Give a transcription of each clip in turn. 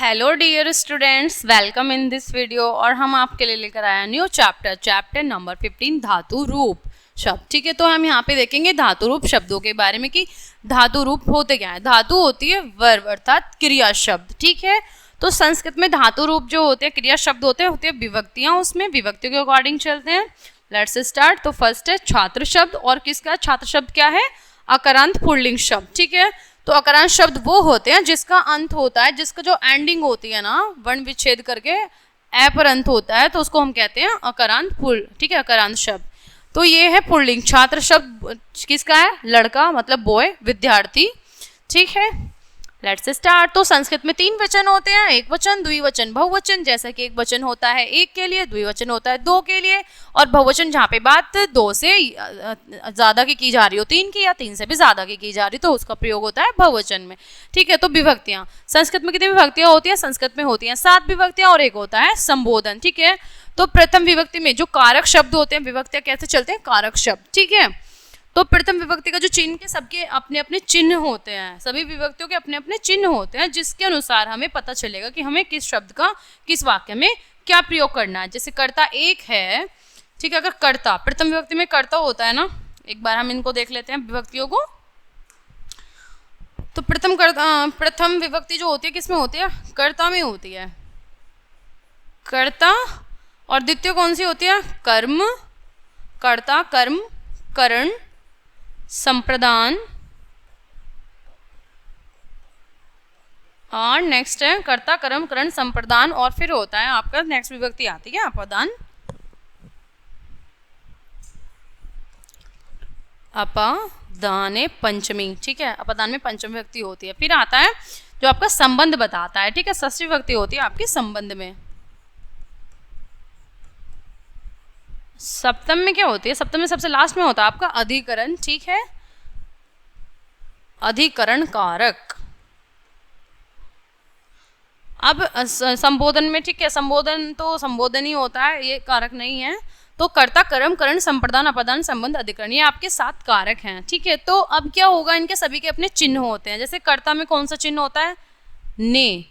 Hello dear students, welcome in this video. और हम आपके लिए लेकर आए न्यू चैप्टर नंबर 15 धातु रूप शब्द। ठीक है, तो हम यहाँ पे देखेंगे धातु रूप शब्दों के बारे में कि धातु रूप होते क्या है। धातु होती है वर्ब अर्थात क्रिया शब्द। ठीक है, तो संस्कृत में धातु रूप जो होते हैं क्रिया शब्द होते हैं विभक्तियाँ, उसमें विभक्तियों के अकॉर्डिंग चलते हैं। Let's start. तो फर्स्ट है छात्र शब्द। और किसका छात्र शब्द क्या है? अकारांत पुल्लिंग शब्द। ठीक है, तो अकारांत शब्द वो होते हैं जिसका अंत होता है, जिसका जो एंडिंग होती है ना वर्ण विच्छेद करके ए पर अंत होता है, तो उसको हम कहते हैं अकारांत पुल। ठीक है, अकारांत शब्द। तो ये है पुल्लिंग। छात्र शब्द किसका है? लड़का, मतलब बॉय, विद्यार्थी। ठीक है, लेट्स स्टार्ट। तो संस्कृत में 3 वचन होते हैं, एक वचन, द्विवचन, बहुवचन। जैसा कि एक वचन होता है एक के लिए, द्विवचन होता है 2 के लिए, और बहुवचन जहाँ पे बात 2 से ज़्यादा की जा रही हो, 3 की या 3 से भी ज़्यादा की जा रही, तो उसका प्रयोग होता है बहुवचन में। ठीक है, तो विभक्तियाँ संस्कृत में कितनी विभक्तियाँ होती है? संस्कृत में होती हैं 7 विभक्तियाँ, और एक होता है संबोधन। ठीक है, तो प्रथम विभक्ति में जो कारक शब्द होते हैं, विभक्तियाँ कैसे चलते हैं? कारक शब्द। ठीक है, तो प्रथम विभक्ति का जो चिन्ह के सबके अपने अपने चिन्ह होते हैं, सभी विभक्तियों के अपने अपने चिन्ह होते हैं, जिसके अनुसार हमें पता चलेगा कि हमें किस शब्द का किस वाक्य में क्या प्रयोग करना है। जैसे कर्ता एक है। ठीक है, अगर कर्ता प्रथम विभक्ति में कर्ता होता है ना, एक बार हम इनको देख लेते हैं विभक्तियों को। तो प्रथम विभक्ति जो होती है किसमें होती है? कर्ता में होती है, कर्ता। और द्वितीय कौन सी होती है? कर्म, कर्ता, कर्म, करण, संप्रदान। और नेक्स्ट है कर्ता, कर्म, करण, संप्रदान। और फिर होता है आपका नेक्स्ट विभक्ति आती है अपदान, अपदाने पंचमी। ठीक है, अपदान में पंचमी विभक्ति होती है। फिर आता है जो आपका संबंध बताता है। ठीक है, षष्ठी विभक्ति होती है आपकी संबंध में। सप्तम में क्या होती है? सप्तम में सबसे लास्ट में होता है आपका अधिकरण। ठीक है, अधिकरण कारक। अब संबोधन में, ठीक है, संबोधन तो संबोधन ही होता है, ये कारक नहीं है। तो कर्ता, कर्म, करण, संप्रदान, अपदान, संबंध, अधिकरण, ये आपके 7 कारक हैं। ठीक है, तो अब क्या होगा? इनके सभी के अपने चिन्ह होते हैं। जैसे कर्ता में कौन सा चिन्ह होता है? ने।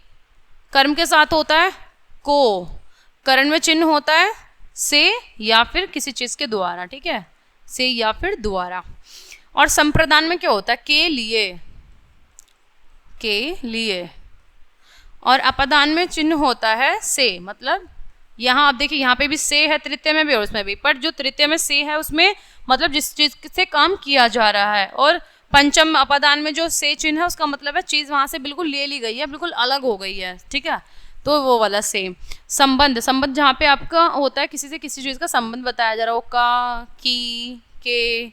कर्म के साथ होता है को। करण में चिन्ह होता है से या फिर किसी चीज के द्वारा। ठीक है, से या फिर द्वारा। और संप्रदान में क्या होता है? के लिए, के लिए। और अपदान में चिन्ह होता है से, मतलब यहाँ आप देखिए, यहाँ पे भी से है तृतीय में भी और उसमें भी, पर जो तृतीय में से है उसमें मतलब जिस चीज से काम किया जा रहा है। और पंचम अपदान में जो से चिन्ह है उसका मतलब है चीज वहां से बिल्कुल ले ली गई है, बिल्कुल अलग हो गई है। ठीक है, तो वो वाला सेम। संबंध, संबंध जहाँ पे आपका होता है किसी से किसी चीज़ का संबंध बताया जा रहा हो, का, की, के,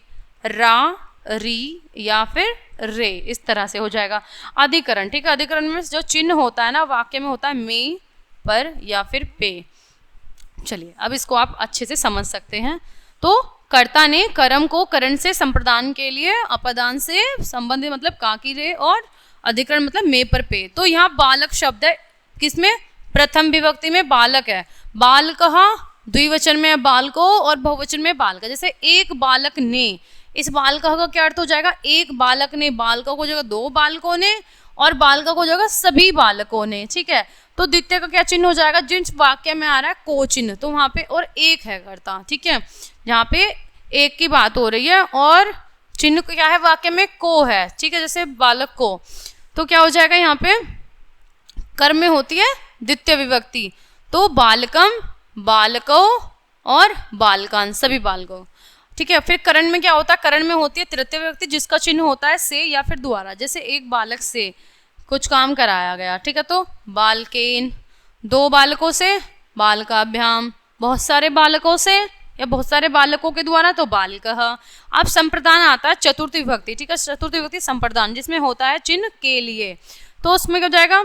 रा, री या फिर रे, इस तरह से हो जाएगा। अधिकरण, ठीक है, अधिकरण में जो चिन्ह होता है ना वाक्य में होता है में, पर या फिर पे। चलिए, अब इसको आप अच्छे से समझ सकते हैं। तो कर्ता ने कर्म को करण से संप्रदान के लिए, अपदान से संबंध मतलब का, की, रे, और अधिकरण मतलब में, पर, पे। तो यहाँ बालक शब्द है किसमें? प्रथम विभक्ति में बालक है। बाल कहा, द्विवचन में है बालको और बहुवचन में बालका। जैसे एक बालक ने, इस बालका का क्या अर्थ हो जाएगा? एक बालक ने। बालका को जगह 2 बालकों ने, और बालका को जगह सभी बालकों ने। ठीक है, तो द्वितीय का क्या चिन्ह हो जाएगा? जिस वाक्य में आ रहा है को चिन्ह, तो वहां पे और एक है कर्ता। ठीक है, जहाँ पे एक की बात हो रही है और चिन्ह क्या है वाक्य में? को है। ठीक है, जैसे बालक को, तो क्या हो जाएगा यहाँ पे? कर्म में होती है द्वितीय विभक्ति, तो बालकम, बालको और बालकान, सभी बालकों। ठीक है, फिर करण में क्या होता है? करण में होती है तृतीय विभक्ति जिसका चिन्ह होता है से या फिर द्वारा। जैसे एक बालक से कुछ काम कराया गया। ठीक है, तो बालकेन, 2 बालकों से, बालकाभ्याम, बहुत सारे बालकों से या बहुत सारे बालकों के द्वारा, तो बालकः। अब संप्रदान आता है चतुर्थ विभक्ति। ठीक है, चतुर्थ विभक्ति संप्रदान जिसमें होता है चिन्ह के लिए, तो उसमें क्या हो जाएगा?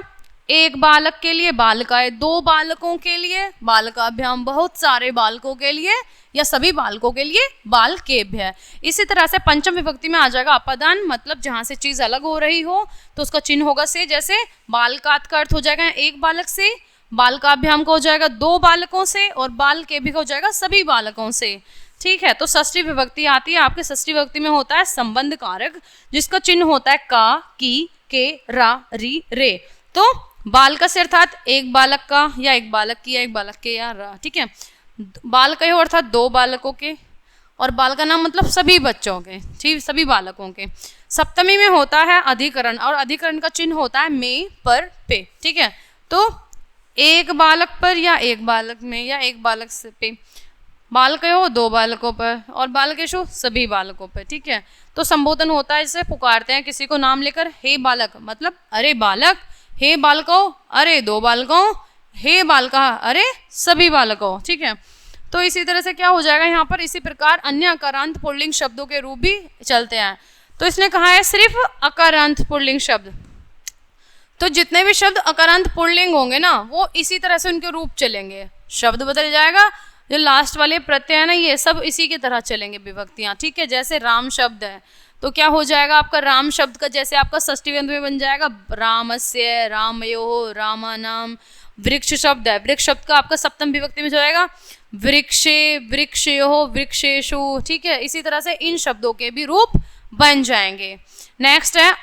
एक बालक के लिए बालिकाएं, 2 बालकों के लिए बालकाभ्याम, बहुत सारे बालकों के लिए या सभी बालकों के लिए बालकेभ्य। इसी तरह से पंचम विभक्ति में आ जाएगा अपदान, मतलब जहां से चीज अलग हो रही हो तो उसका चिन्ह होगा से। जैसे बालकात का अर्थ हो जाएगा एक बालक से, बालकाभ्याम का हो जाएगा 2 बालकों से, और बालकेभ्य का हो जाएगा सभी बालकों से। ठीक है, तो षष्ठी विभक्ति आती है आपके। षष्ठी विभक्ति में होता है संबंध कारक जिसका चिन्ह होता है का, की, के, रा, री, रे। तो बालक से अर्थात एक बालक का या एक बालक की या एक बालक के या ठीक है। बालकयोः अर्थात दो बालकों के, और बाल का नाम मतलब सभी बच्चों के, ठीक, सभी बालकों के। सप्तमी में होता है अधिकरण, और अधिकरण का चिन्ह होता है में, पर, पे, ठीक है। तो एक बालक पर या एक बालक में या एक बालक से पे, बालकयोः दो बालकों पर, और बालकेषु सभी बालकों पर, ठीक है। तो संबोधन होता है, इसे पुकारते हैं किसी को नाम लेकर, हे बालक मतलब अरे बालक, हे बालकों अरे दो बालकों, हे बालका अरे सभी बालकों, ठीक है। तो इसी तरह से क्या हो जाएगा यहाँ पर, इसी प्रकार अन्य अकारांत पुल्लिंग शब्दों के रूप भी चलते हैं। तो इसने कहा है सिर्फ अकारांत पुल्लिंग शब्द, तो जितने भी शब्द अकारांत पुल्लिंग होंगे ना वो इसी तरह से उनके रूप चलेंगे, शब्द बदल जाएगा, जो लास्ट वाले प्रत्यय है ना ये सब इसी की तरह चलेंगे विभक्तियां, ठीक है। जैसे राम शब्द है तो क्या हो जाएगा आपका, राम शब्द का जैसे आपका षष्ठी व्यंजन में बन जाएगा रामस्य, रामयोः, रामानाम। वृक्ष शब्द है, वृक्ष शब्द का आपका सप्तम विभक्ति में जाएगा वृक्षे, वृक्षयोः, वृक्षेषु, ठीक है। इसी तरह से इन शब्दों के भी रूप बन जाएंगे। नेक्स्ट है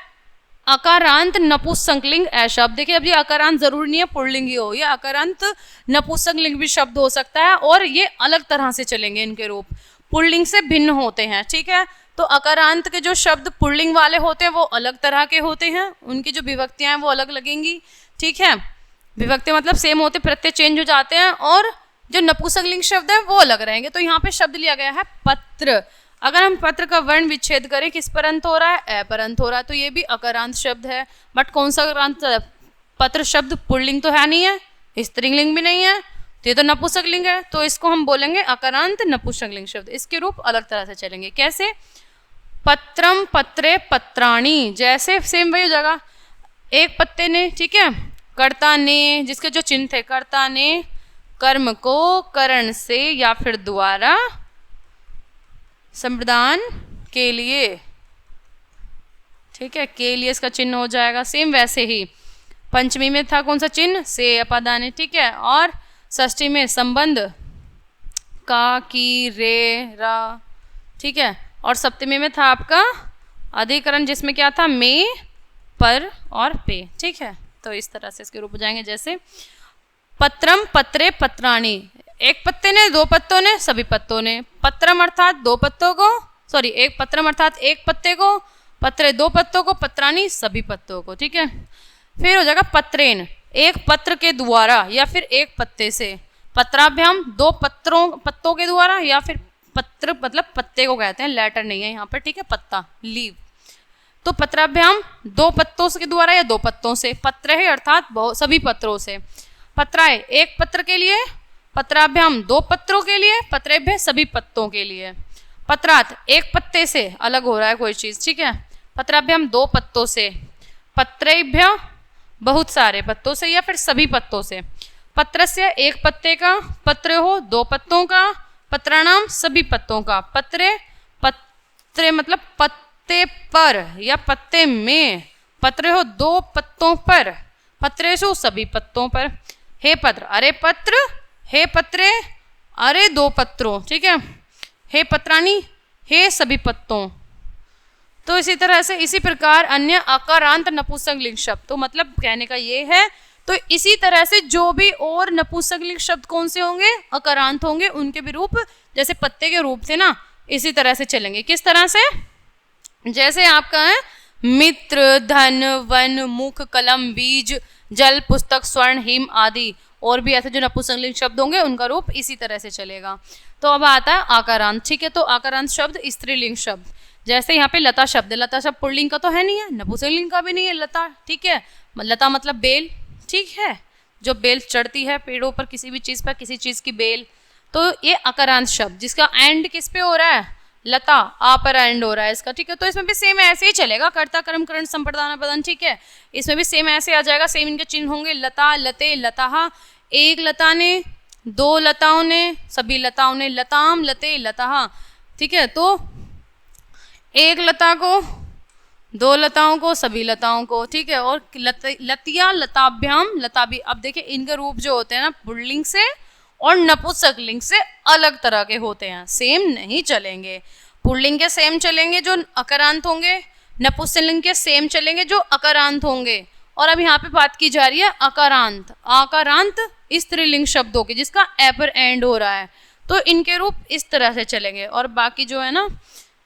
अकारांत नपुंसकलिंग शब्द। देखिए अब ये अकारांत जरूरी नहीं है पुल्लिंग ही हो, ये अकारांत नपुंसकलिंग भी शब्द हो सकता है, और ये अलग तरह से चलेंगे, इनके रूप पुल्लिंग से भिन्न होते हैं, ठीक है। तो अकारांत के जो शब्द पुल्लिंग वाले होते हैं वो अलग तरह के होते हैं, उनकी जो विभक्तियां हैं वो अलग लगेंगी, ठीक है। विभक्ति मतलब सेम होते, प्रत्यय चेंज हो जाते हैं, और जो नपुंसकलिंग शब्द है वो अलग रहेंगे। तो यहाँ पे शब्द लिया गया है पत्र। अगर हम पत्र का वर्ण विच्छेद करें किस पर अंत हो रहा है, ए पर अंत हो रहा है, तो ये भी अकारांत शब्द है। बट कौन सा अकारांत, पत्र शब्द पुल्लिंग तो है नहीं है, स्त्रीलिंग भी नहीं है, तो ये तो नपुंसकलिंग है, तो इसको हम बोलेंगे अकारांत नपुंसकलिंग शब्द। इसके रूप अलग तरह से चलेंगे, कैसे, पत्रम, पत्रे, पत्राणी, जैसे सेम वही हो जाएगा, एक पत्ते ने, ठीक है, कर्ता ने, जिसके जो चिन्ह थे, कर्ता ने कर्म को करण से या फिर द्वारा संप्रदान के लिए, ठीक है, के लिए इसका चिन्ह हो जाएगा। सेम वैसे ही पंचमी में था कौन सा चिन्ह, से, अपादाने, ठीक है, और षष्ठी में संबंध का, की, रे, रा, ठीक है, और सप्तमी में था आपका अधिकरण जिसमें क्या था, में, पर और पे, ठीक है। तो इस तरह से इसके रूप हो जाएंगे, जैसे पत्रम, पत्रे, पत्राणी, एक पत्ते ने, दो पत्तों ने, सभी पत्तों ने, पत्रम अर्थात दो पत्तों को, सॉरी एक पत्रम अर्थात एक पत्ते को, पत्रे दो पत्तों को, पत्राणी सभी पत्तों को, ठीक है। फिर हो जाएगा पत्रेन, एक पत्र के द्वारा या फिर एक पत्ते से, पत्राभ्याम दो पत्तों के द्वारा, या फिर पत्र मतलब पत्ते को कहते हैं, लेटर नहीं है यहाँ पर, ठीक है, पत्ता, लीव। तो पत्राभ्याम दो पत्तों के द्वारा या दो पत्तों से, पत्र है अर्थात सभी पत्रों से, पत्राए एक पत्र के लिए, पत्राभ्याम दो पत्रों के लिए, पत्रेभ्य सभी पत्तों के लिए, पत्रात एक पत्ते से अलग हो रहा है कोई चीज, ठीक है, पत्राभ्याम दो पत्तों से, पत्रेभ्य बहुत सारे पत्तों से या फिर सभी पत्तों से, पत्रस्य एक पत्ते का, पत्र्योः दो पत्तों का, पत्राणाम सभी पत्तों का, पत्रे मतलब पत्ते पर या पत्ते में, पत्र्योः दो पत्तों पर, पत्रेषु सभी पत्तों पर, हे पत्र अरे पत्र, हे पत्रे अरे दो पत्रों, ठीक है, हे पत्राणी हे सभी पत्तों। तो इसी तरह से इसी प्रकार अन्य अकारांत नपुंसकलिंग शब्द, तो मतलब कहने का ये है, तो इसी तरह से जो भी और नपुंसकलिंग शब्द कौन से होंगे, अकारांत होंगे, उनके भी रूप जैसे पत्ते के रूप थे ना, इसी तरह से चलेंगे। किस तरह से, जैसे आपका है मित्र, धन, वन, मुख, कलम, बीज, जल, पुस्तक, स्वर्ण, हिम आदि, और भी ऐसे जो नपुंसकलिंग शब्द होंगे उनका रूप इसी तरह से चलेगा। तो अब आता है आकारांत, ठीक है। तो आकारांत शब्द स्त्रीलिंग शब्द, जैसे यहाँ पे लता शब्द, लता शब्द पुल्लिंग का तो है नहीं है, नपुंसकलिंग का भी नहीं है लता, ठीक है, लता मतलब बेल, ठीक है, जो बेल चढ़ती है पेड़ों पर, किसी भी चीज पर, किसी चीज की बेल, तो ये आकारांत शब्द जिसका एंड किस पे हो रहा है, लता, आ पर एंड हो रहा है इसका, ठीक है। तो इसमें भी सेम ऐसे ही चलेगा, कर्ता, कर्म, करण, संप्रदान, पदन, ठीक है, इसमें भी सेम ऐसे आ जाएगा, सेम इनके चिन्ह होंगे, लता, लते, लताहा, एक लता ने, दो लताओं ने, सभी लताओं ने, लताम, लते, लताहा, ठीक है। तो एक लता को, दो लताओं को, सभी लताओं को, ठीक है, और लतिया, लताभ्याम, लता भी। अब देखिए इनके रूप जो होते हैं ना पुल्लिंग से और नपुंसकलिंग से अलग तरह के होते हैं, सेम नहीं चलेंगे। पुल्लिंग के सेम चलेंगे जो अकारांत होंगे, नपुंसकलिंग के सेम चलेंगे जो अकारांत होंगे, और अब यहाँ पे बात की जा रही है अकारांत। आकारांत स्त्रीलिंग शब्दों के जिसका ए पर एंड हो रहा है, तो इनके रूप इस तरह से चलेंगे। और बाकी जो है ना,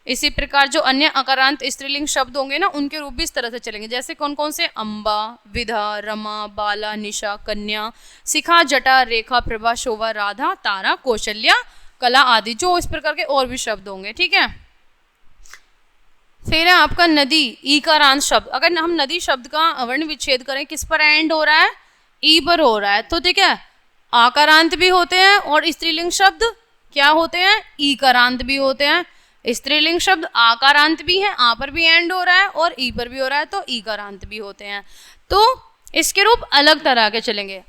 इसी प्रकार जो अन्य अकारांत स्त्रीलिंग शब्द होंगे ना, उनके रूप भी इस तरह से चलेंगे। जैसे कौन कौन से? अम्बा, विधा, रमा, बाला, निशा, कन्या, शिखा, जटा, रेखा, प्रभा, शोभा, राधा, तारा, कौशल्या, कला आदि, जो इस प्रकार के और भी शब्द होंगे। ठीक है, फिर है आपका नदी, ईकारांत शब्द। अगर हम नदी शब्द का वर्ण विच्छेद करें, किस पर एंड हो रहा है? ई पर हो रहा है। तो ठीक है, आकारांत भी होते हैं और स्त्रीलिंग शब्द क्या होते हैं? ईकारांत भी होते हैं। स्त्रीलिंग शब्द आकारांत भी है, आ पर भी एंड हो रहा है और ई पर भी हो रहा है, तो ईकारांत भी होते हैं। तो इसके रूप अलग तरह के चलेंगे।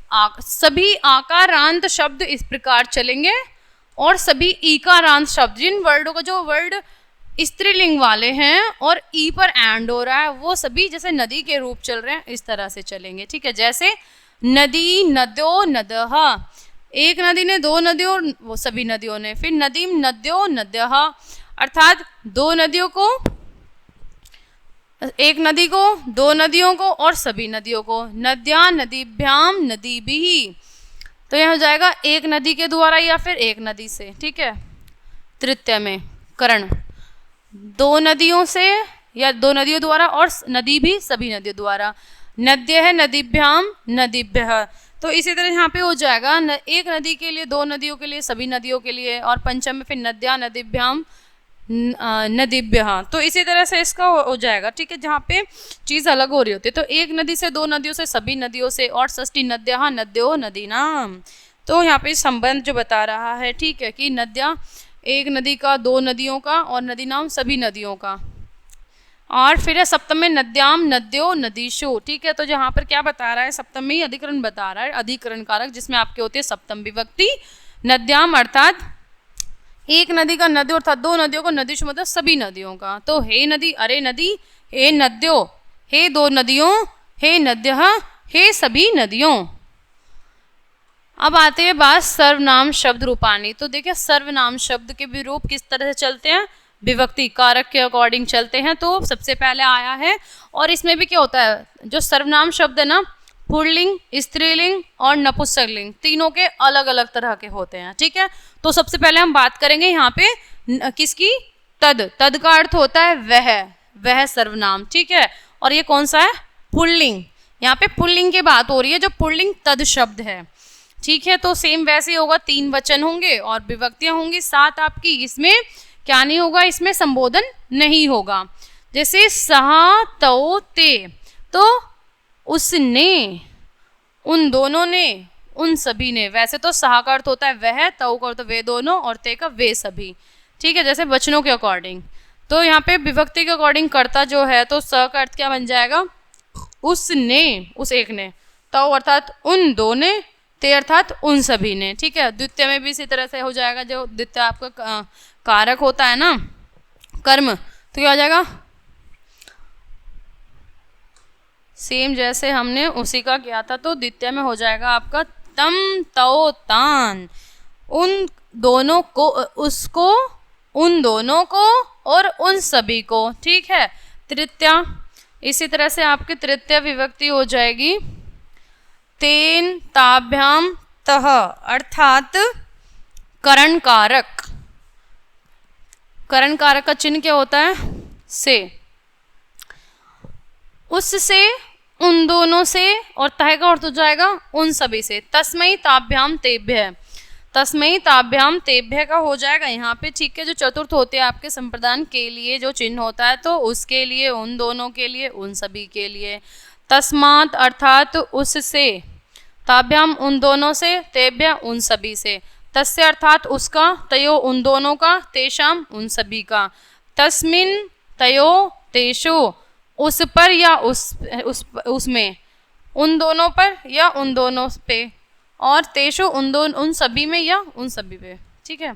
सभी आकारांत शब्द इस प्रकार चलेंगे और सभी ईकारांत शब्द, जिन वर्डों का जो वर्ड स्त्रीलिंग वाले हैं और ई पर एंड हो रहा है, वो सभी जैसे नदी के रूप चल रहे हैं इस तरह से चलेंगे। ठीक है, जैसे नदी, नद्यो, नदः, एक नदी ने दो नदियों, वो सभी नदियों ने। फिर नदीम, नद्यो, नद्यः, अर्थात दो नदियों को, एक नदी को, दो नदियों को और सभी नदियों को। नद्या, नदीभ्याम, नदीभिः, तो यह हो जाएगा एक नदी के द्वारा या फिर एक नदी से। ठीक है, तृतीय में करण, दो नदियों से या दो नदियों द्वारा और नदी भी सभी नदियों द्वारा। नद्य है, नदीभ्याम, नदीभ्यः, तो इसी तरह यहाँ पे हो जाएगा एक नदी के लिए, दो नदियों के लिए, सभी नदियों के लिए। और पंचम में फिर नद्या, नदीभ्याम, नदीभ्यः, तो इसी तरह से इसका हो जाएगा। ठीक है, जहाँ पे चीज़ अलग हो रही होती है, तो एक नदी से, दो नदियों से, सभी नदियों से। और षष्ठी नद्यः, नद्यो, नदीनाम, तो यहाँ पे संबंध जो बता रहा है, ठीक है, कि नद्या एक नदी का, दो नदियों का, और नदी नाम सभी नदियों का। और फिर है सप्तम में नद्याम, नद्यो, नदीशु। ठीक है, तो जहाँ पर क्या बता रहा है? सप्तम में ही अधिकरण बता रहा है, अधिकरण कारक, जिसमें आपके होते हैं सप्तम विभक्ति। नद्याम अर्थात एक नदी का, नदी अर्थात दो नदियों को, नदीशु मतलब सभी नदियों का। तो हे नदी, अरे नदी, हे नद्यो, हे दो नदियों, हे नद्यः, हे सभी नदियों। अब आते हैं बात सर्वनाम शब्द रूपानी। तो देखिए, सर्वनाम शब्द के भी रूप किस तरह से चलते हैं? विभक्ति कारक के अकॉर्डिंग चलते हैं। तो सबसे पहले आया है, और इसमें भी क्या होता है, जो सर्वनाम शब्द है ना, पुल्लिंग, स्त्रीलिंग और नपुंसकलिंग, तीनों के अलग अलग तरह के होते हैं। ठीक है, तो सबसे पहले हम बात करेंगे यहाँ पे किसकी? तद। तद का अर्थ होता है वह सर्वनाम। ठीक है, और ये कौन सा है? पुल्लिंग। यहाँ पे पुल्लिंग की बात हो रही है, जो पुल्लिंग तद शब्द है। ठीक है, तो सेम वैसे ही होगा, तीन वचन होंगे और विभक्तियां होंगी सात आपकी। इसमें क्या नहीं होगा? इसमें संबोधन नहीं होगा। जैसे सहा, तो, ते, तो उसने, उन दोनों ने, उन सभी ने। वैसे तो सहा का अर्थ होता है वह, तव का अर्थ वे दोनों, और ते का वे सभी। ठीक है, जैसे वचनों के अकॉर्डिंग। तो यहाँ पे विभक्ति के अकॉर्डिंग कर्ता जो है, तो स का अर्थ क्या बन जाएगा? उसने, उस एक ने। तव अर्थात उन दो ने, ते अर्थात उन सभी ने। ठीक है, द्वितीय में भी इसी तरह से हो जाएगा। जो द्वितीय आपका कारक होता है ना, कर्म, तो क्या हो जाएगा? सेम जैसे हमने उसी का किया था, तो द्वितीय में हो जाएगा आपका तम, तो, तान, उन दोनों को, उसको, उन दोनों को और उन सभी को। ठीक है, तृतीय, इसी तरह से आपकी तृतीय विभक्ति हो जाएगी तेन, ताभ्याम, तह, अर्थात करण कारक। करण कारक का चिन्ह क्या होता है? से। उससे, उन दोनों से, और तह का अर्थ हो जाएगा उन सभी से। तस्मै ताभ्याम तेभ्य, तस्मै ताभ्याम तेभ्य का हो जाएगा यहाँ पे। ठीक है, जो चतुर्थ होते हैं आपके संप्रदान के लिए जो चिन्ह होता है, तो उसके लिए, उन दोनों के लिए, उन सभी के लिए। तस्मात् अर्थात उससे, ताभ्याम उन दोनों से, तेभ्य उन सभी से। तस्य अर्थात उसका, तयो उन दोनों का, तेषाम उन सभी का। तस्मिन्, तयो, तेषु, उस पर या उसमें, उन दोनों पर या उन दोनों पे, और तेषु उन सभी में या उन सभी पे। ठीक है,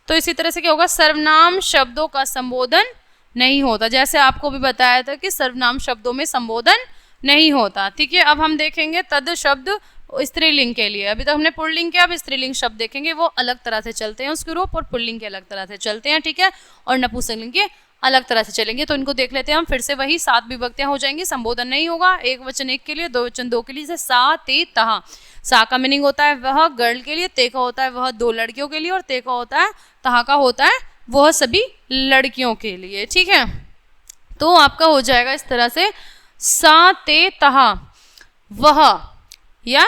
तो इसी तरह से क्या होगा? सर्वनाम शब्दों का संबोधन नहीं होता। जैसे आपको भी बताया था कि सर्वनाम शब्दों में संबोधन नहीं होता। ठीक है, अब हम देखेंगे तद शब्द स्त्रीलिंग के लिए। अभी तो हमने पुल्लिंग के, अब स्त्रीलिंग शब्द देखेंगे, वो अलग तरह से चलते हैं उसके रूप, और पुल्लिंग के अलग तरह से चलते हैं। ठीक है, और नपुंसकलिंग के अलग तरह से चलेंगे। तो इनको देख लेते हैं हम फिर से, वही 7 विभक्तियां हो जाएंगी, संबोधन नहीं होगा, एक वचन एक के लिए, दो वचन दो के लिए। जैसे सा ते तहा, सा का मीनिंग होता है वह गर्ल के लिए, ते का होता है वह दो लड़कियों के लिए, और ते का होता है, तहा का होता है वह सभी लड़कियों के लिए। ठीक है, तो आपका हो जाएगा इस तरह से सा ते तहा, वह या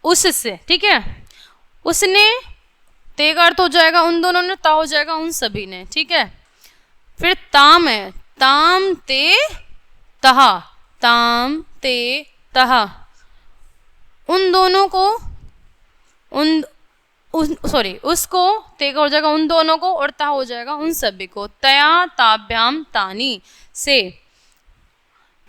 उससे। ठीक है, उसने, ते का अर्थ हो जाएगा उन दोनों ने, ता हो जाएगा उन सभी ने। ठीक है, फिर ताम है, ताम ते तहा, ताम ते तहा, उन दोनों को, सॉरी उसको, ते का हो जाएगा उन दोनों को, और ता हो जाएगा उन सभी को। तया ताभ्याम तानी से,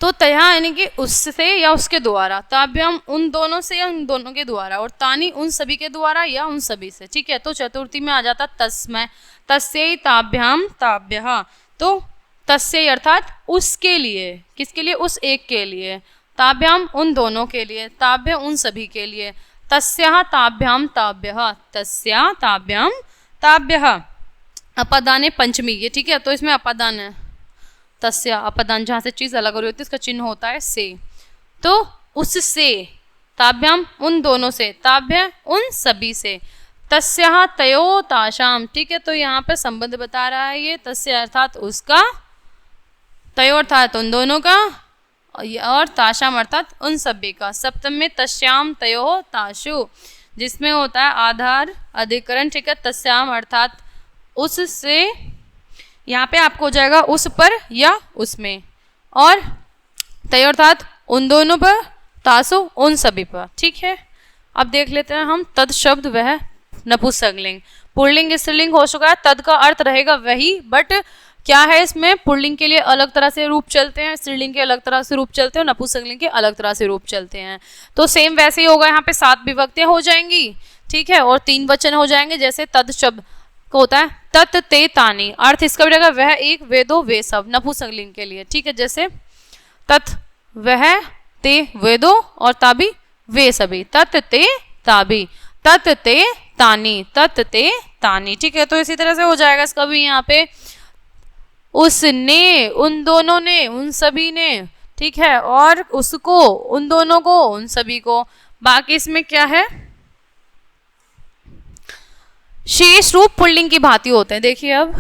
तो तया यानी कि उससे या उसके द्वारा, ताभ्याम उन दोनों से या उन दोनों के द्वारा, और तानी उन सभी के द्वारा या उन सभी से। ठीक है, तो चतुर्थी में आ जाता तस्मै, तस्यै ताभ्याम ताभ्यः, तो तस्यै अर्थात उसके लिए, किसके लिए, उस एक के लिए, ताभ्याम उन दोनों के लिए, ताभ्य उन सभी के लिए, तस्याः ताभ्याम ताभ्यः, तस्या ताभ्याम ताभ्यः। अपदाने पंचमी ये, ठीक है, तो इसमें अपदान है, तस्या अपदान, जहाँ से चीज़ अलग हो रही होती है उसका चिन्ह होता है से, तो उससे, ताभ्याम उन दोनों से, ताभ्य उन सभी से, तस्याः तयो ताशाम। ठीक है, तो यहाँ पे संबंध बता रहा है ये, तस्य अर्थात उसका, तयो अर्थात उन दोनों का, और ताशाम अर्थात उन सभी का। सप्तम में तस्याम तयो ताशु, जिसमें होता है आधार अधिकरण। ठीक है, तस्याम अर्थात उससे, यहाँ पे आपको हो जाएगा उस पर या उसमें, और तय अर्थात उन दोनों पर, तासु उन सभी पर। ठीक है, अब देख लेते हैं हम तद शब्द, वह नपुंसकलिंग, पुल्लिंग स्त्रीलिंग हो चुका है, तद का अर्थ रहेगा वही, बट क्या है इसमें, पुल्लिंग के लिए अलग तरह से रूप चलते हैं, स्त्रीलिंग के अलग तरह से रूप चलते हैं, नपुंसकलिंग के अलग तरह से रूप चलते हैं। तो सेम वैसे ही होगा, यहाँ पे 7 विभक्तियां हो जाएंगी। ठीक है, और 3 वचन हो जाएंगे, जैसे तद शब्द को होता है तत् ते तानी, अर्थ इसका भी रहेगा वह एक, वे दो, वे सब, नपुंसकलिंग के लिए। ठीक है, जैसे तत् वह, ते वे दो, और ताबी वे सभी, तत् ते ताबी, तत् ते तानी, तत् ते तानी। ठीक है, तो इसी तरह से हो जाएगा इसका भी, यहाँ पे उसने, उन दोनों ने, उन सभी ने। ठीक है, और उसको, उन दोनों को, उन सभी को। बाकी इसमें क्या है, शेष रूप पुल्लिंग की भांति होते हैं। देखिए अब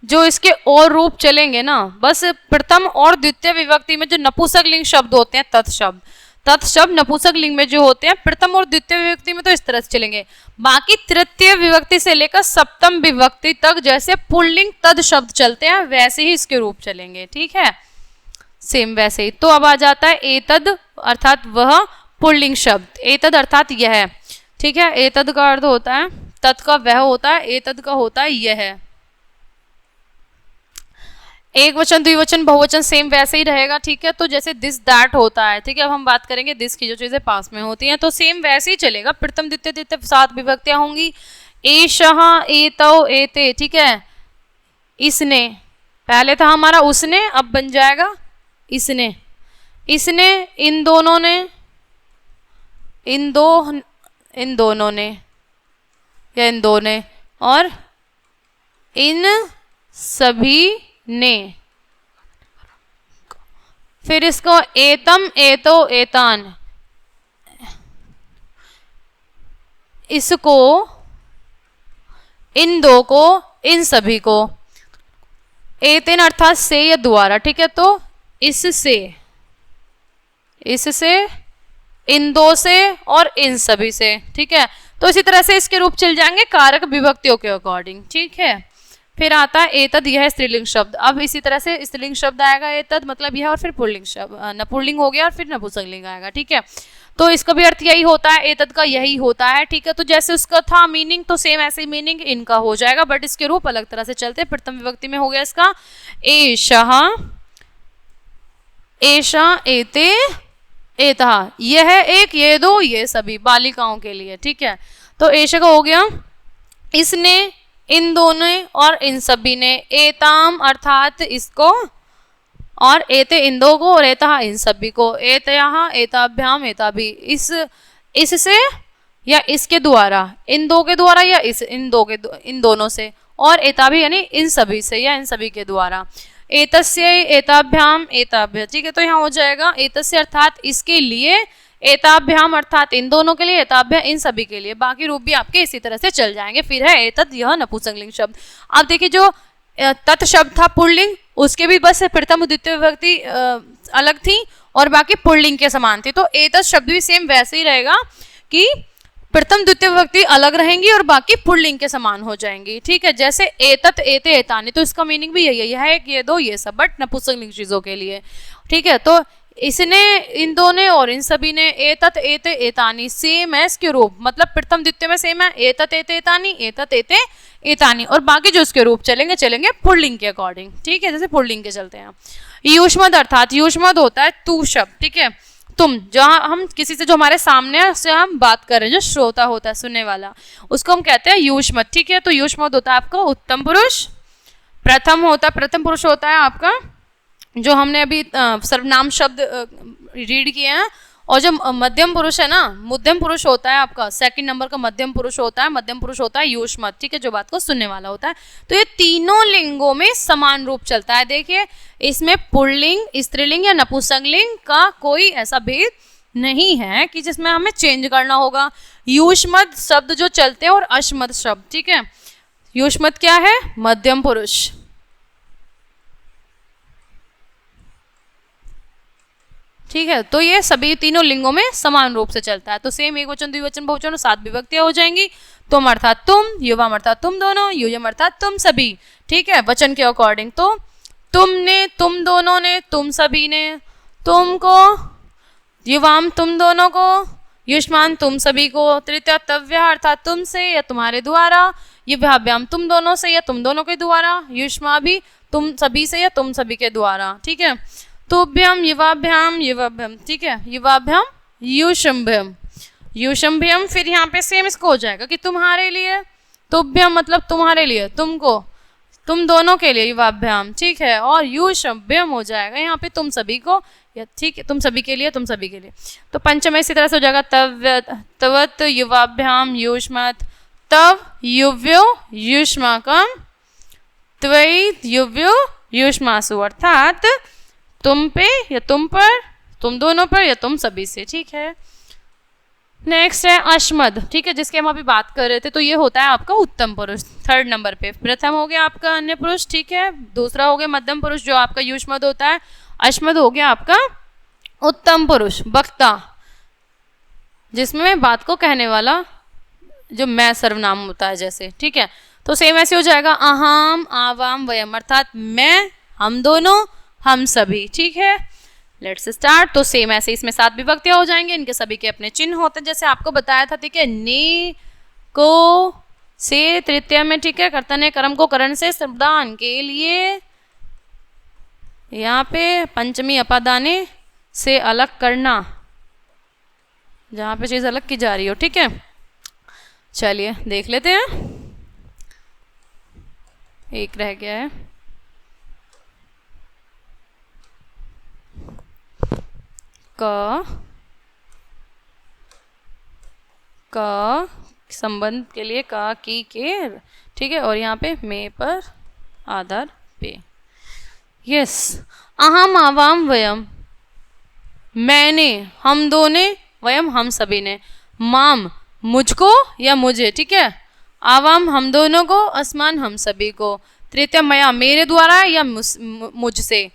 जो इसके और रूप चलेंगे ना, बस प्रथम और द्वितीय विभक्ति में जो नपुंसकलिंग शब्द होते हैं, तत् शब्द नपुंसकलिंग में जो होते हैं, प्रथम और द्वितीय विभक्ति में तो इस तरह से चलेंगे। बाकी तृतीय विभक्ति से लेकर सप्तम विभक्ति तक जैसे पुल्लिंग तद शब्द चलते हैं, वैसे ही इसके रूप चलेंगे। ठीक है, सेम वैसे ही। तो अब आ जाता है एतद अर्थात वह पुल्लिंग शब्द, एतद अर्थात यह। ठीक है, एतद का अर्थ होता है, तत् का वह होता है, एतद का होता है यह। एक वचन, द्विवचन, बहुवचन सेम वैसे ही रहेगा। ठीक है, तो जैसे दिस दैट होता है। ठीक है, अब हम बात करेंगे दिस की, जो चीजें पास में होती हैं, तो सेम वैसे ही चलेगा। प्रथम द्वितीय तृतीय 7 विभक्तियां होंगी। एषः, एतौ, एते। ठीक है, इसने, पहले था हमारा उसने, अब बन जाएगा इसने, इसने, इन दोनों ने, इन दोनों ने या इन दो ने, और इन सभी ने। फिर इसको एतम, एतो, एतान, इसको, इन दो को, इन सभी को। एतेन अर्थात से या द्वारा। ठीक है, तो इससे, इससे, इन दो से, और इन सभी से। ठीक है, तो इसी तरह से इसके रूप चल जाएंगे कारक विभक्तियों के अकॉर्डिंग। ठीक है, फिर आता है एतद, यह स्त्रीलिंग शब्द। अब इसी तरह से स्त्रीलिंग शब्द आएगा एतद, मतलब यह, और फिर पुल्लिंग शब्द, नपुल्लिंग हो गया, और फिर नपुंसकलिंग आएगा। ठीक है, तो इसका भी अर्थ यही होता है, एतद का यही होता है। ठीक है, तो जैसे उसका था मीनिंग, तो सेम ऐसे मीनिंग इनका हो जाएगा, बट इसके रूप अलग तरह से चलते हैं। प्रथम विभक्ति में हो गया इसका एषः, एषा, एते, एतः, यह एक, ये दो, ये सभी, बालिकाओं के लिए। ठीक है, तो एषः का हो गया इसने, इन दोनों, और इन सभी ने। एताम अर्थात इसको, और एते इन दो को, और एतः इन सभी को। एतयः, एताभ्याम, एताभि, इससे या इसके द्वारा, इन दो के द्वारा या इन दोनों से, और एताभि यानी इन सभी से या इन सभी के द्वारा। एतस्य, एताभ्याम, एताभ्य, ठीक है। तो यहाँ हो जाएगा एतस्य अर्थात इसके लिए, एताभ्याम अर्थात इन दोनों के लिए, एताभ्य इन सभी के लिए। बाकी रूप भी आपके इसी तरह से चल जाएंगे। फिर है एतत, यह नपुंसकलिंग शब्द। आप देखिए जो तत् शब्द था पुल्लिंग, उसके भी बस प्रथम द्वितीय विभक्ति अलग थी और बाकी पुल्लिंग के समान थी। तो एतत शब्द भी सेम वैसे ही रहेगा कि प्रथम द्वितीय विभक्ति अलग रहेंगी और बाकी पुल्लिंग के समान हो जाएंगी, ठीक है। जैसे एतत, एते, एतानि, तो इसका मीनिंग भी यही है, यह एक, ये दो, ये सब, बट नपुंसकलिंग चीजों के लिए, ठीक है। तो इसने, इन दोनों और इन सभी ने, एतत, एते, एतानि सेम है इसके रूप, मतलब प्रथम द्वितीय में सेम है, एतत, एते, एतानि, एतत, एते, एतानि, और बाकी जो इसके रूप चलेंगे चलेंगे पुल्लिंग के अकॉर्डिंग, ठीक है, जैसे पुल्लिंग के चलते हैं। युष्मद अर्थात, युष्मद होता है तू शब्द, ठीक है। तुम, जहाँ हम किसी से, जो हमारे सामने से हम बात कर रहे हैं, जो श्रोता होता है, सुनने वाला, उसको हम कहते हैं युष्मद, ठीक है। तो युष्मद होता है आपका उत्तम पुरुष। प्रथम होता है, प्रथम पुरुष होता है आपका जो हमने अभी सर्वनाम शब्द रीड किए हैं। और जो मध्यम पुरुष है ना, मध्यम पुरुष होता है आपका, सेकंड नंबर का मध्यम पुरुष होता है, मध्यम पुरुष होता है युष्मद, ठीक है, जो बात को सुनने वाला होता है। तो ये तीनों लिंगों में समान रूप चलता है। देखिए इसमें पुल्लिंग, स्त्रीलिंग या नपुंसकलिंग का कोई ऐसा भेद नहीं है कि जिसमें हमें चेंज करना होगा। युष्मद शब्द जो चलते हैं और अश्मद शब्द, ठीक है। युष्मद क्या है? मध्यम पुरुष, ठीक है। तो ये सभी तीनों लिंगों में समान रूप से चलता है। तो सेम एक वचन, द्विवचन, बहुवचन, 7 विभक्तियां हो जाएंगी। तुम अर्थात तुम, युवाम अर्थात तुम दोनों, युयम अर्थात तुम सभी, ठीक है, वचन के अकॉर्डिंग। तो तुमने, तुम दोनों ने, तुम सभी ने, तुमको, युवाम तुम दोनों को, युष्मान तुम सभी को, तृतीय तव्य अर्थात तुमसे या तुम्हारे द्वारा, युवाभ्याम तुम दोनों से या तुम दोनों के द्वारा, युष्मा भी तुम सभी से या तुम सभी के द्वारा, ठीक है। तुभ्यम, युवाभ्याम, युवाभ्यम, ठीक है, युवाभ्याम, युषंभ्यम, युषंभ्यम। फिर यहाँ पे सेम इसको हो जाएगा कि तुम्हारे लिए, तुभ्यम मतलब तुम्हारे लिए, तुमको, तुम दोनों के लिए, युवाभ्याम, ठीक है। और युषंभ्यम हो जाएगा यहाँ पे तुम सभी को, या ठीक है, तुम सभी के लिए, तुम सभी के लिए। तो पंचम इसी तरह से हो जाएगा तव्य, तवत, युवाभ्याम, युष्मत्, तव, युव्यो, युष्माकम, त्वयि, युव्यो, युष्मासु, अर्थात तुम पे या तुम पर, तुम दोनों पर या तुम सभी से, ठीक है। नेक्स्ट है अश्मद, ठीक है, जिसके हम अभी बात कर रहे थे। तो ये होता है आपका उत्तम पुरुष, थर्ड नंबर पे। प्रथम हो गया आपका अन्य पुरुष, ठीक है, दूसरा हो गया मध्यम पुरुष जो आपका युष्मद होता है, अश्मद हो गया आपका उत्तम पुरुष, वक्ता, जिसमें बात को कहने वाला, जो मैं सर्वनाम होता है जैसे, ठीक है। तो सेम ऐसे हो जाएगा अहम, आवाम, वयम, अर्थात मैं, हम दोनों, हम सभी, ठीक है। Let's start. तो सेम ऐसे इसमें 7 विभक्तियां हो जाएंगे, इनके सभी के अपने चिन्ह होते हैं, जैसे आपको बताया था, ठीक है। ने, को, से तृतीय में, ठीक है, कर्ता ने कर्म को करण से प्रदान के लिए, यहाँ पे पंचमी अपादाने से अलग करना, जहाँ पे चीज अलग की जा रही हो, ठीक है। चलिए देख लेते हैं, एक रह गया है। का संबंध के लिए का, की, के, ठीक है, और यहाँ पे मे पर, आधार पे। यस, अहम, आवाम, वयम, मैंने, हम दोने, वयम हम सभी ने, माम मुझको या मुझे, ठीक है, आवाम हम दोनों को, अस्मान हम सभी को, तृतीय मया मेरे द्वारा या मुझसे,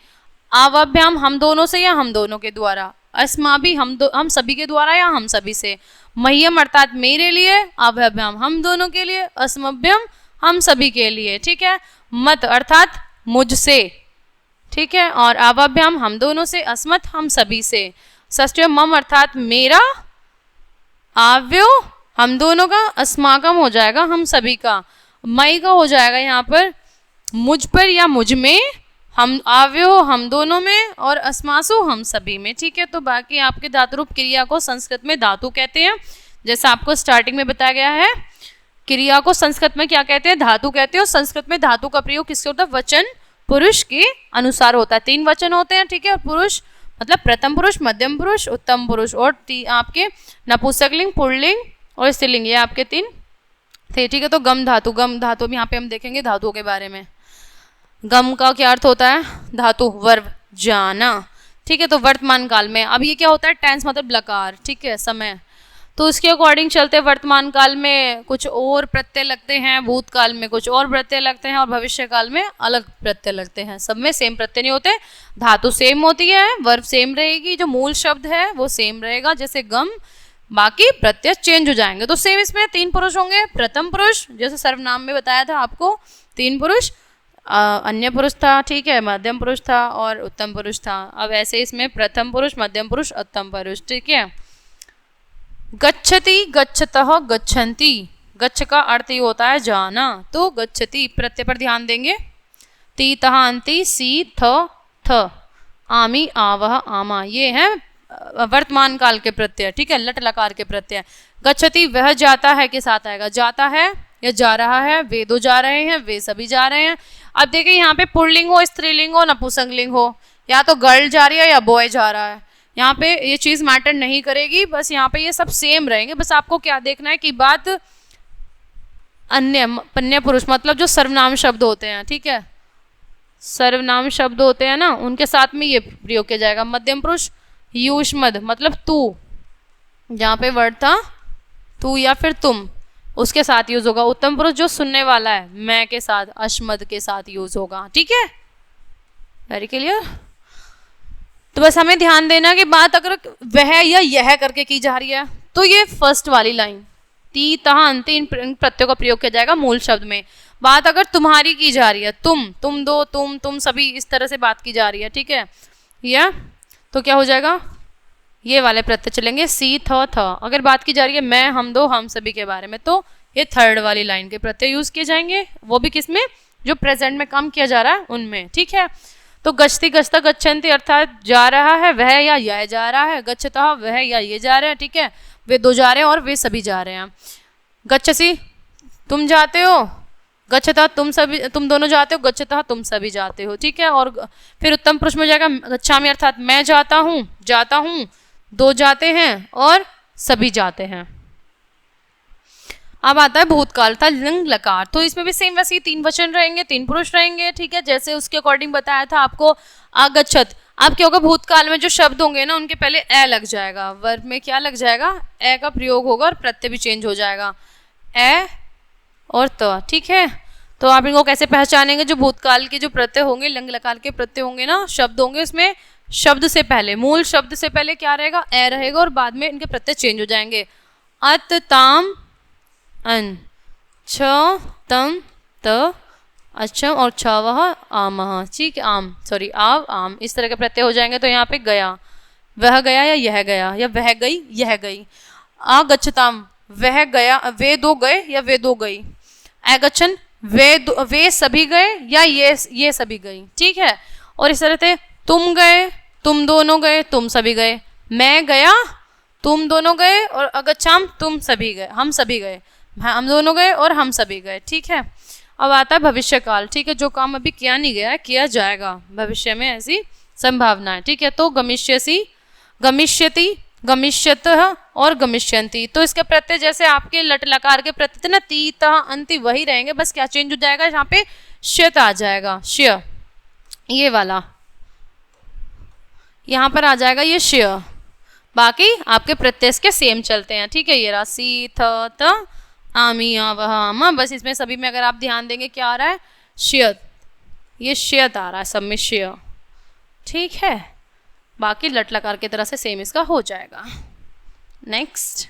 आवाभ्याम हम दोनों से या हम दोनों के द्वारा, अस्मा भी हम सभी के द्वारा या हम सभी से, मह्यम अर्थात मेरे लिए, आवाभ्याम हम दोनों के लिए, अस्मभ्यम हम सभी के लिए, ठीक है। मत अर्थात मुझसे, ठीक है, और आवाभ्याम हम दोनों से, अस्मत् हम सभी से। षष्ठ्य मम अर्थात मेरा, आव्यो हम दोनों का, अस्माकम हो जाएगा हम सभी का, मई का हो जाएगा यहाँ पर मुझ पर या मुझ में, हम आव्यो हम दोनों में, और अस्मासु हम सभी में, ठीक है। तो बाकी आपके धातु रूप क्रिया को संस्कृत में धातु कहते हैं, जैसा आपको स्टार्टिंग में बताया गया है। क्रिया को संस्कृत में क्या कहते हैं? धातु कहते हैं। और संस्कृत में धातु का प्रयोग किसके होता है? वचन पुरुष के अनुसार होता है। 3 वचन होते हैं, ठीक है। और पुरुष मतलब प्रथम पुरुष, मध्यम पुरुष, उत्तम पुरुष, और आपके नपुंसकलिंग, पुल्लिंग और स्त्रीलिंग, ये आपके 3 थे, ठीक है। तो गम धातु भी यहाँ पे हम देखेंगे धातुओं के बारे में। गम का क्या अर्थ होता है? धातु, वर्ब, जाना। ठीक है, तो वर्तमान काल में, अब ये क्या होता है? टेंस मतलब लकार, ठीक है, समय। तो उसके अकॉर्डिंग चलते वर्तमान काल में कुछ और प्रत्यय लगते हैं, भूतकाल में कुछ और प्रत्यय लगते हैं और भविष्य काल में अलग प्रत्यय लगते हैं। सब में सेम प्रत्यय नहीं होते। धातु सेम होती है, वर्ब सेम रहेगी, जो मूल शब्द है वो सेम रहेगा जैसे गम, बाकी प्रत्यय चेंज हो जाएंगे। तो सेम इसमें 3 पुरुष होंगे। प्रथम पुरुष जैसे सर्वनाम में बताया था आपको 3 पुरुष, अन्य पुरुष था, ठीक है, मध्यम पुरुष था और उत्तम पुरुष था। अब ऐसे इसमें प्रथम पुरुष, मध्यम पुरुष, उत्तम पुरुष, ठीक है। गच्छति, गच्छतः, गच्छन्ति। गच्छ का अर्थ ही होता है जाना, तो गच्छति प्रत्यय पर ध्यान देंगे। ती, तह, अंति, सी, थ, आमी, आवह, आमा, ये हैं वर्तमान काल के प्रत्यय, ठीक है, लट लकार के प्रत्यय। गच्छति वह जाता है के साथ आएगा, जाता है या जा रहा है, वे दो जा रहे हैं, वे सभी जा रहे हैं। अब देखिए यहाँ पे पुल्लिंग हो, स्त्रीलिंग हो, नपुंसकलिंग हो, या तो गर्ल जा रही है या बॉय जा रहा है, यहाँ पे ये चीज़ मैटर नहीं करेगी। बस यहाँ पे ये सब सेम रहेंगे। बस आपको क्या देखना है कि बात अन्य पुरुष मतलब जो सर्वनाम शब्द होते हैं, ठीक है, सर्वनाम शब्द होते हैं ना, उनके साथ में ये प्रयोग किया जाएगा। मध्यम पुरुष युष्मद मतलब तू, जहाँ पे वर्ड था तू या फिर तुम, उसके साथ यूज होगा। उत्तम पुरुष जो सुनने वाला है, मैं के साथ, अश्मद के साथ यूज होगा, ठीक है, वेरी क्लियर। तो बस हमें ध्यान देना कि बात अगर वह या यह करके की जा रही है तो ये फर्स्ट वाली लाइन ती, तह, अंति इन प्रत्ययों का प्रयोग किया जाएगा मूल शब्द में। बात अगर तुम्हारी की जा रही है, तुम दो, तुम सभी, इस तरह से बात की जा रही है, ठीक है, या तो क्या हो जाएगा? ये वाले प्रत्यय चलेंगे, सी, थ। अगर बात की जा रही है मैं, हम दो, हम सभी के बारे में, तो ये थर्ड वाली लाइन के प्रत्यय यूज किए जाएंगे, वो भी किसमें? जो प्रेजेंट में काम किया जा रहा है उनमें, ठीक है। तो गच्छति, गच्छता, गच्छन्ति अर्थात जा रहा है वह या यह जा रहा है, गच्छतः वह या ये जा रहे हैं, ठीक है, वे दो जा रहे हैं और वे सभी जा रहे हैं। गच्छसि तुम जाते हो, गच्छतः तुम दोनों जाते हो, गच्छतः तुम सभी जाते हो, ठीक है। और फिर उत्तम पुरुष में जाएगा गच्छामि अर्थात मैं जाता हूँ, दो जाते हैं और सभी जाते हैं। अब आता है भूतकाल था लिंग लकार, तो इसमें भी सेम वैसे ही 3 वचन रहेंगे, 3 पुरुष रहेंगे, ठीक है, जैसे उसके अकॉर्डिंग बताया था आपको आगच्छत। अब क्या होगा? भूतकाल में जो शब्द होंगे ना उनके पहले ए लग जाएगा, वर्ब में क्या लग जाएगा? ए का प्रयोग होगा और प्रत्यय भी चेंज हो जाएगा, ए और त, ठीक है। तो आप इनको कैसे पहचानेंगे? जो भूतकाल के जो प्रत्यय होंगे, लिंग लकार के प्रत्यय होंगे ना, शब्द होंगे, उसमें शब्द से पहले, मूल शब्द से पहले क्या रहेगा? ए रहेगा और बाद में इनके प्रत्यय चेंज हो जाएंगे। अत, ताम, अन, छ, तम, त, अच्छा और छ, वह, आम, ठीक है, आम, सॉरी, आव, आम, इस तरह के प्रत्यय हो जाएंगे। तो यहाँ पे गया, वह गया या यह गया, या वह गई यह गई। आगच्छताम, वह गया, वे दो गए या वे दो गई। आगच्छन, वे सभी गए या ये सभी गई, ठीक है। और इस तरह से तुम गए, तुम दोनों गए, तुम सभी गए। मैं गया, तुम दोनों गए, और अगच्छाम, तुम सभी गए, हम सभी गए, हम दोनों गए और हम सभी गए, ठीक है। अब आता है भविष्य काल, ठीक है, जो काम अभी किया नहीं गया है किया जाएगा भविष्य में, ऐसी संभावना है, ठीक है। तो गमिष्यसि, गमिष्यति, गमिष्यतः और गमिष्यन्ति, तो इसके प्रत्यय जैसे आपके लट लकार के प्रत्यय ना, ती, तह, अंति वही रहेंगे, बस क्या चेंज हो जाएगा? यहाँ पे श्यत आ जाएगा, श्य, ये वाला यहाँ पर आ जाएगा, ये श्य। बाकी आपके प्रत्यय के सेम चलते हैं, ठीक है। ये रहा सी, थ, त, आमी, आवह, आमा, बस इसमें सभी में अगर आप ध्यान देंगे क्या आ रहा है? श्यत, ये श्यत आ रहा है सब में, श्य, ठीक है। बाकी लट लकार की तरह से सेम इसका हो जाएगा। नेक्स्ट,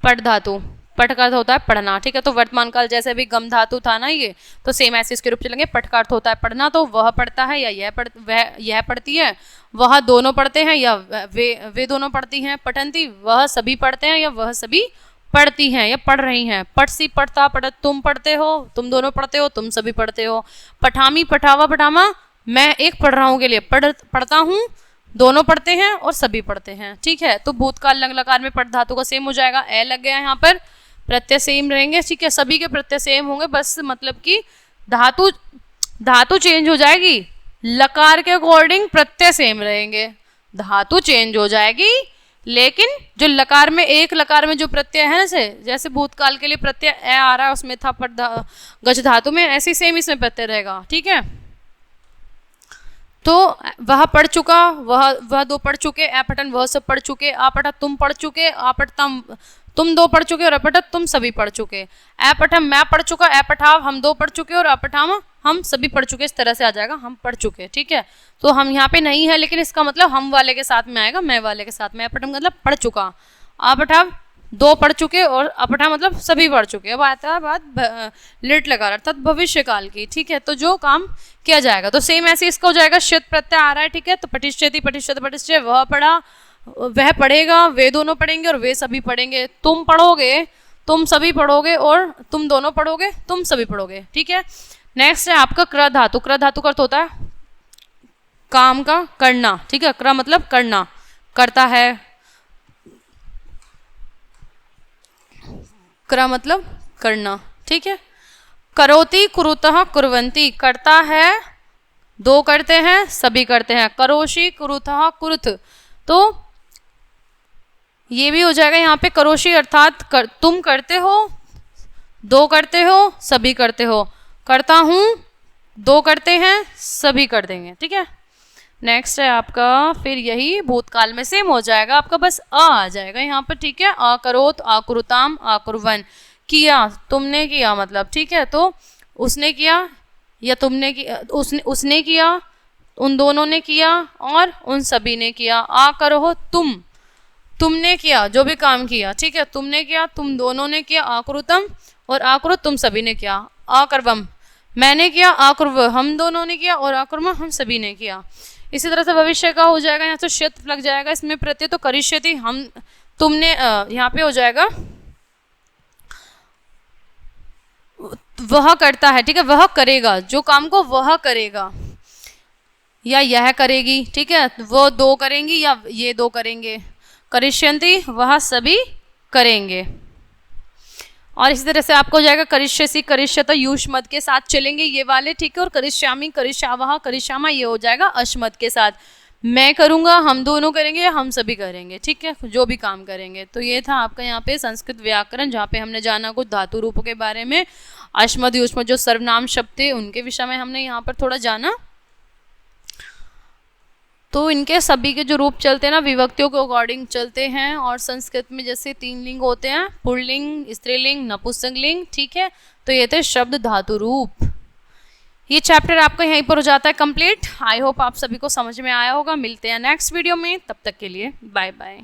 पट धातु, पट का अर्थ होता है पढ़ना, ठीक है। तो वर्तमान काल जैसे भी गम धातु था ना, ये तो सेम ऐसे इसके रूप चलेंगे। पट का अर्थ होता है पढ़ना, तो वह पढ़ता है या यह पढ़ती है, वह दोनों पढ़ते हैं या वे दोनों पढ़ती हैं। पठंती, वह सभी पढ़ते हैं या वह सभी पढ़ती हैं या पढ़ रही हैं। पठसी, पढ़ता, पढ़त, तुम पढ़ते हो, तुम दोनों पढ़ते हो, तुम सभी पढ़ते हो। पठामी, पठावा, पठामा, मैं एक पढ़ रहा हूँ के लिए पढ़ता हूँ, दोनों पढ़ते हैं और सभी पढ़ते हैं, ठीक है। तो भूतकाल लंग लकार में पट धातु का सेम हो जाएगा, ए लग गया यहाँ पर, प्रत्यय सेम रहेंगे, ठीक है, सभी के प्रत्यय सेम होंगे, बस मतलब कि धातु चेंज हो जाएगी, लकार के अकॉर्डिंग प्रत्यय सेम रहेंगे। धातु चेंज हो जाएगी लेकिन जो लकार में, एक लकार में जो प्रत्यय है ना, जैसे भूतकाल के लिए प्रत्यय ए आ रहा है, उसमें था पट गज धातु में, ऐसी सेम इसमें प्रत्यय रहेगा, ठीक है। तो वह पढ़ चुका, वह दो पढ़ चुके, अपठन वह सब पढ़ चुके, अपठा तुम पढ़ चुके, अपठतम तुम दो पढ़ चुके और अपठत तुम सभी पढ़ चुके। अपठम मैं पढ़ चुका, अपठाव हम दो पढ़ चुके और अपठाम हम सभी पढ़ चुके। इस तरह से आ जाएगा हम पढ़ चुके, ठीक है। तो हम यहाँ पे नहीं है, लेकिन इसका मतलब हम वाले के साथ में आएगा, मैं वाले के साथ में। अपठम मतलब पढ़ चुका, अपठाव दो पढ़ चुके और अपठा मतलब सभी पढ़ चुके। अब आता है बात लिट लगा रहा, अर्थात भविष्य काल की, ठीक है। तो जो काम किया जाएगा, तो सेम ऐसे इसका हो जाएगा, शत प्रत्यय आ रहा है, ठीक है। तो पठिष्यति पठिष्यत पठिष्य, वह पढ़ा, वह पढ़ेगा, वे दोनों पढ़ेंगे और वे सभी पढ़ेंगे। तुम पढ़ोगे, तुम सभी पढ़ोगे, और तुम दोनों पढ़ोगे, तुम सभी पढ़ोगे, ठीक है। नेक्स्ट है आपका क्र धातु। क्र धातु का अर्थ होता है काम का करना, ठीक है। क्र मतलब करना, करता है। क्र मतलब करना, ठीक है। करोति कुरुतः कुर्वन्ति, करता है, दो करते हैं, सभी करते हैं। करोषि कुरुतः कुरुत, तो ये भी हो जाएगा यहाँ पे करोषि, अर्थात तुम करते हो, दो करते हो, सभी करते हो। करता हूँ, दो करते हैं, सभी कर देंगे, ठीक है। नेक्स्ट है आपका फिर यही भूतकाल में सेम हो जाएगा आपका, बस आ जाएगा यहाँ पर, ठीक है। अकरोत, आकुरुताम, आकुर्वन, किया, तुमने किया मतलब, ठीक है। तो उसने किया या तुमने किया, उसने किया, उन दोनों ने किया और उन सभी ने किया। आ करो तुम, तुमने किया जो भी काम किया, ठीक है। तुमने किया, तुम दोनों ने किया, आकुरुतम, और आकुरुत तुम सभी ने किया। आकर्वम मैंने किया, आकुर्व हम दोनों ने किया, और आकुर्म हम सभी ने किया। इसी तरह से भविष्य का हो जाएगा, यहाँ से शत लग जाएगा, इसमें प्रत्यय तो करिष्यति, हम तुमने यहाँ पे हो जाएगा वह करता है, ठीक है। वह करेगा, जो काम को वह करेगा या यह करेगी, ठीक है। वो दो करेंगी या ये दो करेंगे। करिष्यन्ति वह सभी करेंगे। और इसी तरह से आपको हो जाएगा करिष्यसि, करिष्यत यूष्मद के साथ चलेंगे ये वाले, ठीक है। और करिष्यामि, करिष्यावह, करिष्यामा ये हो जाएगा अश्मद के साथ। मैं करूँगा, हम दोनों करेंगे, हम सभी करेंगे, ठीक है, जो भी काम करेंगे। तो ये था आपका यहाँ पे संस्कृत व्याकरण, जहाँ पे हमने जाना कुछ धातु रूपों के बारे में। अश्मद यूष्मद जो सर्वनाम शब्द थे उनके विषय में हमने यहाँ पर थोड़ा जाना। तो इनके सभी के जो रूप चलते हैं ना, विभक्तियों के अकॉर्डिंग चलते हैं। और संस्कृत में जैसे 3 लिंग होते हैं, पुल्लिंग, स्त्रीलिंग, नपुंसकलिंग, ठीक है। तो ये थे शब्द धातु रूप। ये चैप्टर आपका यहीं पर हो जाता है कंप्लीट। आई होप आप सभी को समझ में आया होगा। मिलते हैं नेक्स्ट वीडियो में, तब तक के लिए बाय बाय।